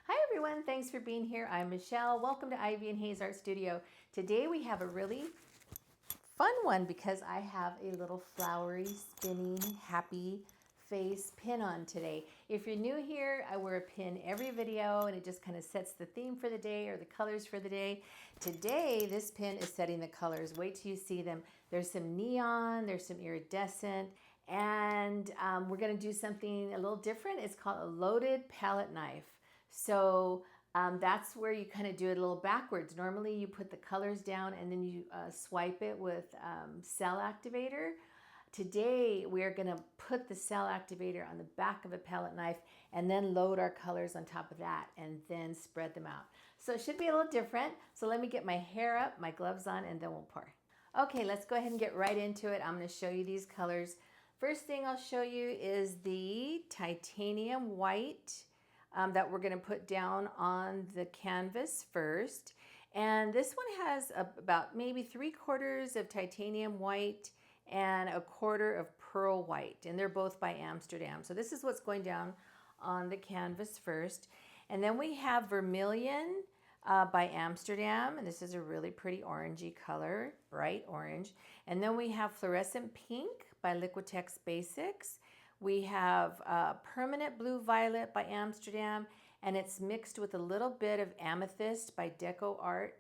Hi everyone, thanks for being here. I'm Michelle. Welcome to Ivy and Hayes Art Studio. Today we have a really fun one because I have a little flowery, spinning, happy face pin on today. If you're new here, I wear a pin every video and it just kind of sets the theme for the day or the colors for the day. Today, this pin is setting the colors. Wait till you see them. There's some neon, there's some iridescent, and we're gonna do something a little different. It's called a loaded palette knife. So that's where you kind of do it a little backwards. Normally you put the colors down and then you swipe it with cell activator. Today we're going to put the cell activator on the back of a palette knife and then load our colors on top of that and then spread them out. So it should be a little different. So let me get my hair up, my gloves on, and then we'll pour. Okay, let's go ahead and get right into it. I'm going to show you these colors. First thing I'll show you is the titanium white that we're going to put down on the canvas first. And this one has about maybe 3/4 of titanium white and 1/4 of pearl white. And they're both by Amsterdam. So this is what's going down on the canvas first. And then we have Vermillion by Amsterdam. And this is a really pretty orangey color, bright orange. And then we have Flourescent Pink by Liquitex Basics. We have Permanent Blue Violet by Amsterdam, and it's mixed with a little bit of Amethyst by DecoArt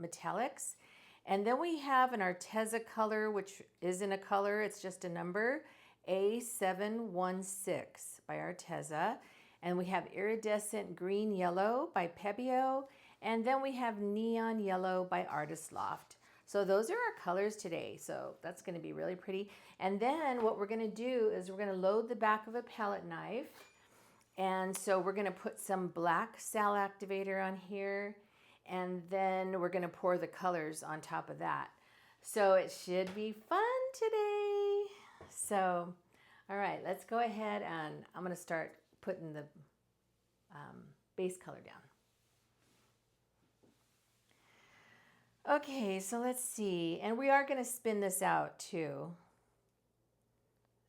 Metallics. And then we have an Arteza color, which isn't a color, it's just a number, A716 by Arteza. And we have Iridescent Green Yellow by Pebeo. And then we have Neon Yellow by Loft. So those are our colors today. So that's going to be really pretty. And then what we're going to do is we're going to load the back of a palette knife. And so we're going to put some black cell activator on here. And then we're going to pour the colors on top of that. So it should be fun today. So, all right, let's go ahead and I'm going to start putting the base color down. Okay, so let's see. And we are going to spin this out too.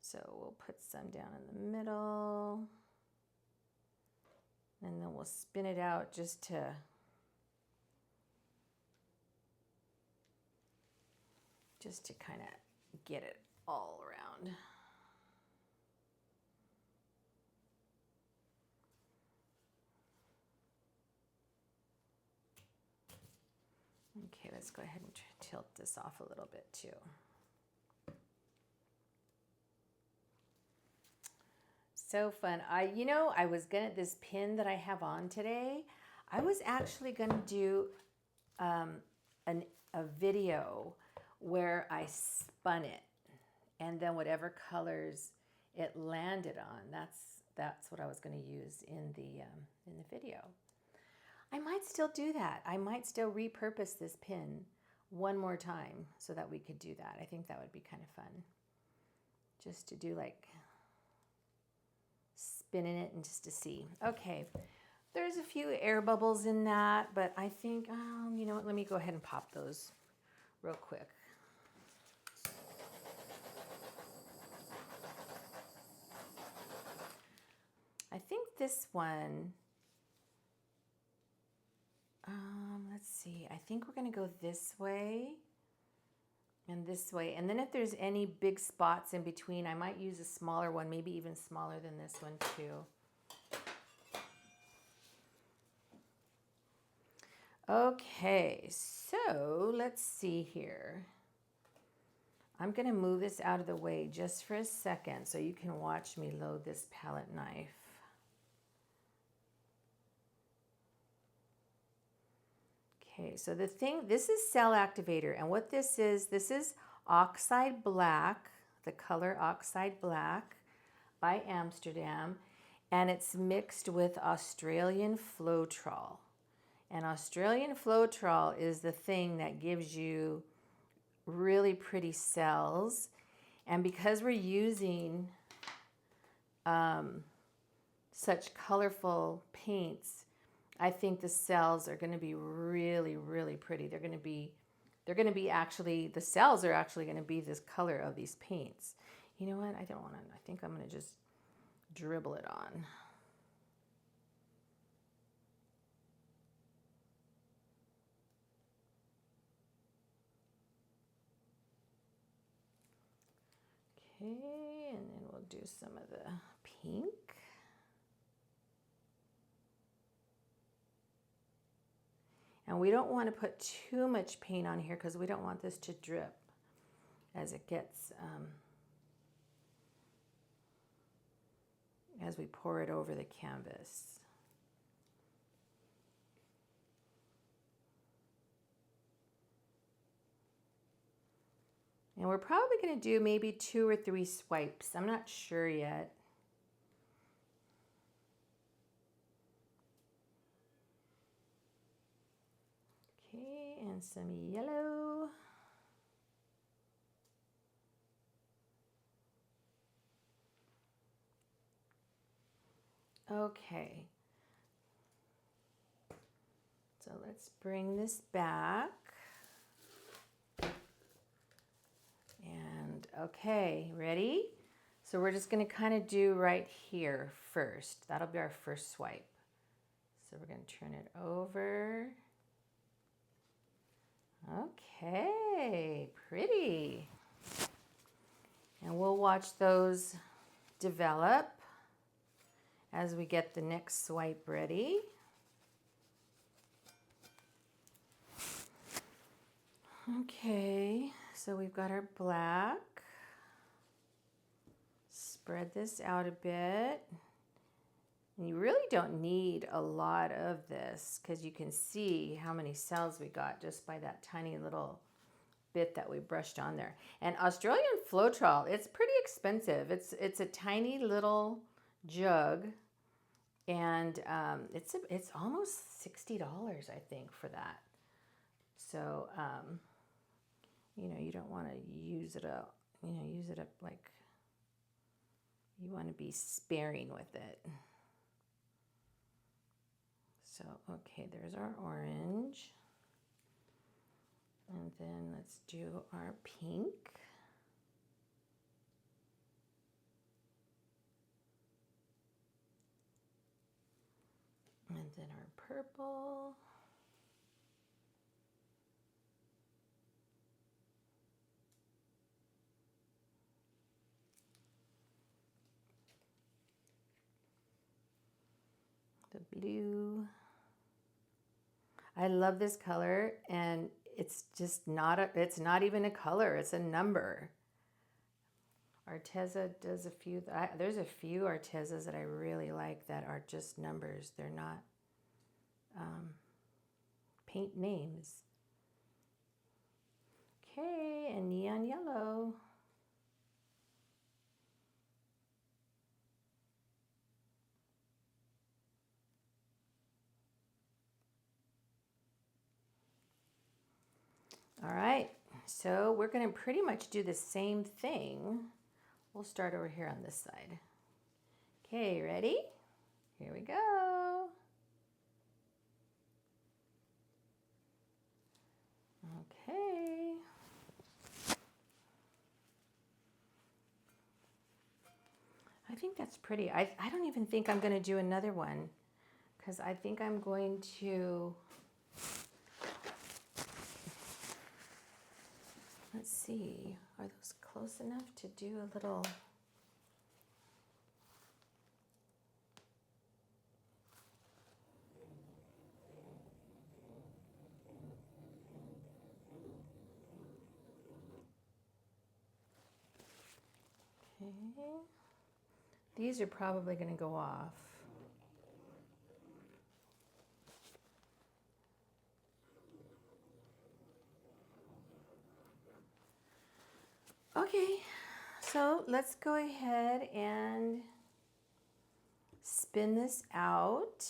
So we'll put some down in the middle. And then we'll spin it out just to kind of get it all around. Okay, let's go ahead and tilt this off a little bit too. So fun. I was this pin that I have on today, I was actually gonna do a video where I spun it and then whatever colors it landed on, that's what I was gonna use in the video. I might still do that. I might still repurpose this pin one more time so that we could do that. I think that would be kind of fun. Just to do like spinning it and just to see. Okay, there's a few air bubbles in that, but I think, you know what, let me go ahead and pop those real quick. I think this one, let's see, I think we're gonna go this way and this way. And then if there's any big spots in between, I might use a smaller one, maybe even smaller than this one too. Okay, so let's see here. I'm gonna move this out of the way just for a second so you can watch me load this palette knife. Okay, so this is cell activator, and what this is Oxide Black, the color Oxide Black by Amsterdam, and it's mixed with Australian Floetrol. And Australian Floetrol is the thing that gives you really pretty cells, and because we're using such colorful paints, I think the cells are going to be really, really pretty. They're going to be actually, the cells are actually going to be this color of these paints. You know what? I don't want to, I think I'm going to just dribble it on. Okay, and then we'll do some of the pink. And we don't want to put too much paint on here because we don't want this to drip as it gets, as we pour it over the canvas. And we're probably going to do maybe 2 or 3 swipes. I'm not sure yet. Okay, and some yellow. Okay. So let's bring this back. And okay, ready? So we're just going to kind of do right here first. That'll be our first swipe. So we're going to turn it over. Okay, pretty. And we'll watch those develop as we get the next swipe ready. Okay, so we've got our black. Spread this out a bit. And you really don't need a lot of this because you can see how many cells we got just by that tiny little bit that we brushed on there. And Australian Floetrol, it's pretty expensive. It's a tiny little jug, and it's almost $60, I think, for that. So you know, you don't want to use it up. You know, use it up like you want to be sparing with it. So, okay, there's our orange. And then let's do our pink. And then our purple. The blue. I love this color, and it's just not it's not even a color, it's a number. Arteza does a few, there's a few Artezas that I really like that are just numbers. They're not paint names. Okay, and neon yellow. All right, so we're going to pretty much do the same thing. We'll start over here on this side. Okay, ready? Here we go. Okay. I think that's pretty. I don't even think I'm going to do another one because I think I'm going to... Let's see, are those close enough to do a little? Okay, these are probably going to go off. Okay, so let's go ahead and spin this out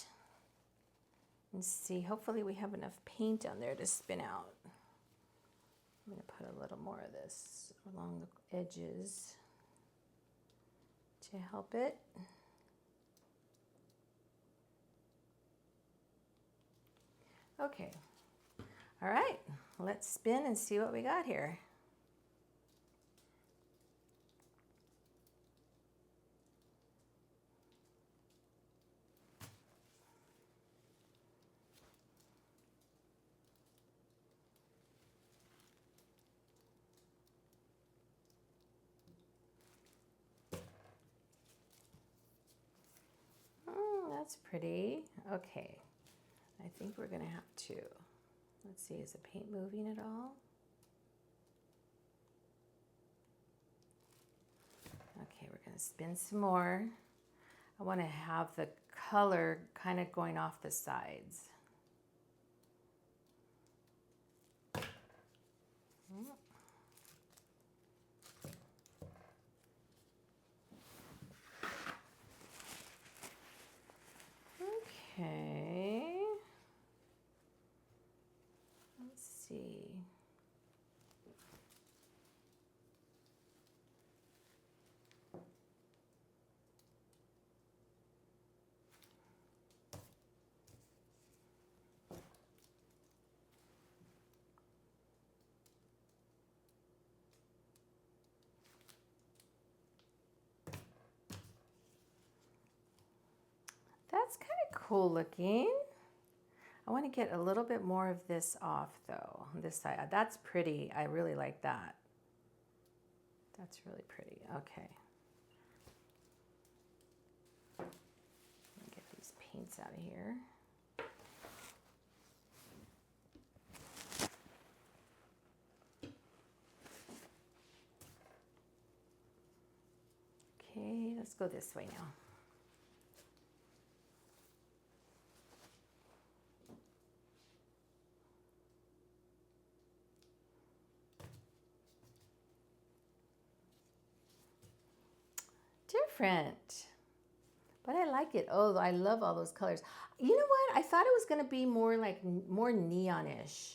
and see. Hopefully we have enough paint on there to spin out. I'm going to put a little more of this along the edges to help it. Okay, all right, let's spin and see what we got here. that's pretty. Okay, I think we're gonna have to, let's see, is the paint moving at all? Okay, we're gonna spin some more. I wanna have the color kind of going off the sides. Okay, let's see. That's kind of cool looking. I want to get a little bit more of this off though, on this side. That's pretty. I really like that. That's really pretty. Okay. Let me get these paints out of here. Okay, let's go this way now. Different, but I like it. Oh, I love all those colors. You know what? I thought it was going to be more like more neonish.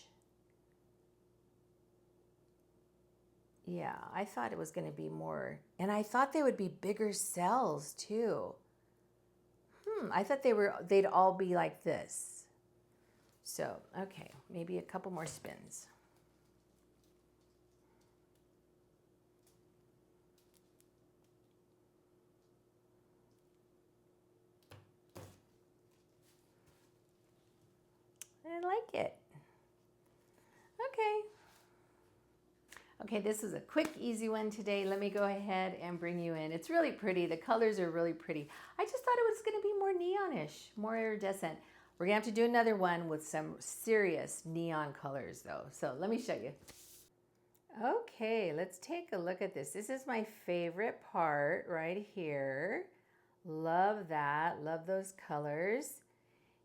Yeah, I thought it was going to be more, and I thought they would be bigger cells too. I thought they'd all be like this. So, okay, maybe a couple more spins. I like it. Okay. Okay, this is a quick, easy one today. Let me go ahead and bring you in. It's really pretty. The colors are really pretty. I just thought it was going to be more neonish, more iridescent. We're going to have to do another one with some serious neon colors though. So let me show you. Okay, let's take a look at this. This is my favorite part right here. Love that. Love those colors.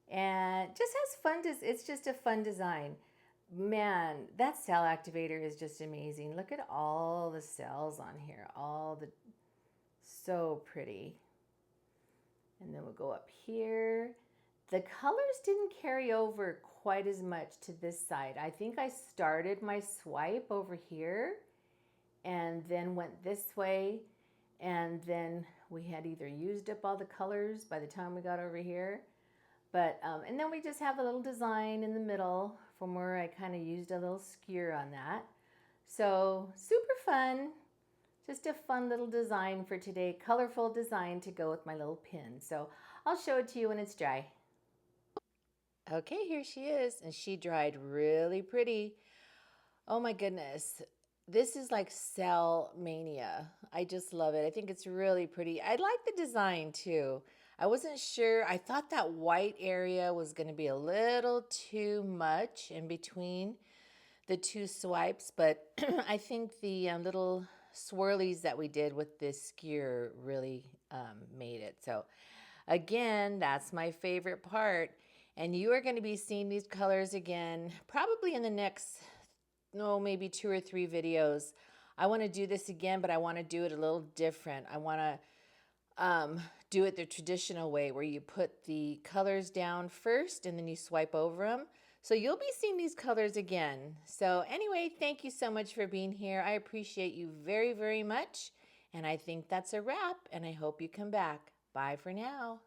And just has fun. It's just a fun design. Man, that cell activator is just amazing. Look at all the cells on here. So pretty. And then we'll go up here. The colors didn't carry over quite as much to this side. I think I started my swipe over here and then went this way. And then we had either used up all the colors by the time we got over here. But, and then we just have a little design in the middle from where I kind of used a little skewer on that. So super fun. Just a fun little design for today. Colorful design to go with my little pin. So I'll show it to you when it's dry. Okay, here she is. And she dried really pretty. Oh my goodness. This is like cell mania. I just love it. I think it's really pretty. I like the design too. I wasn't sure. I thought that white area was going to be a little too much in between the two swipes, but I think the little swirlies that we did with this skewer really made it. So again, that's my favorite part. And you are going to be seeing these colors again, probably in the next, maybe 2 or 3 videos. I want to do this again, but I want to do it a little different. I want to do it the traditional way where you put the colors down first and then you swipe over them. So you'll be seeing these colors again. So anyway, thank you so much for being here. I appreciate you very, very much. And I think that's a wrap, and I hope you come back. Bye for now.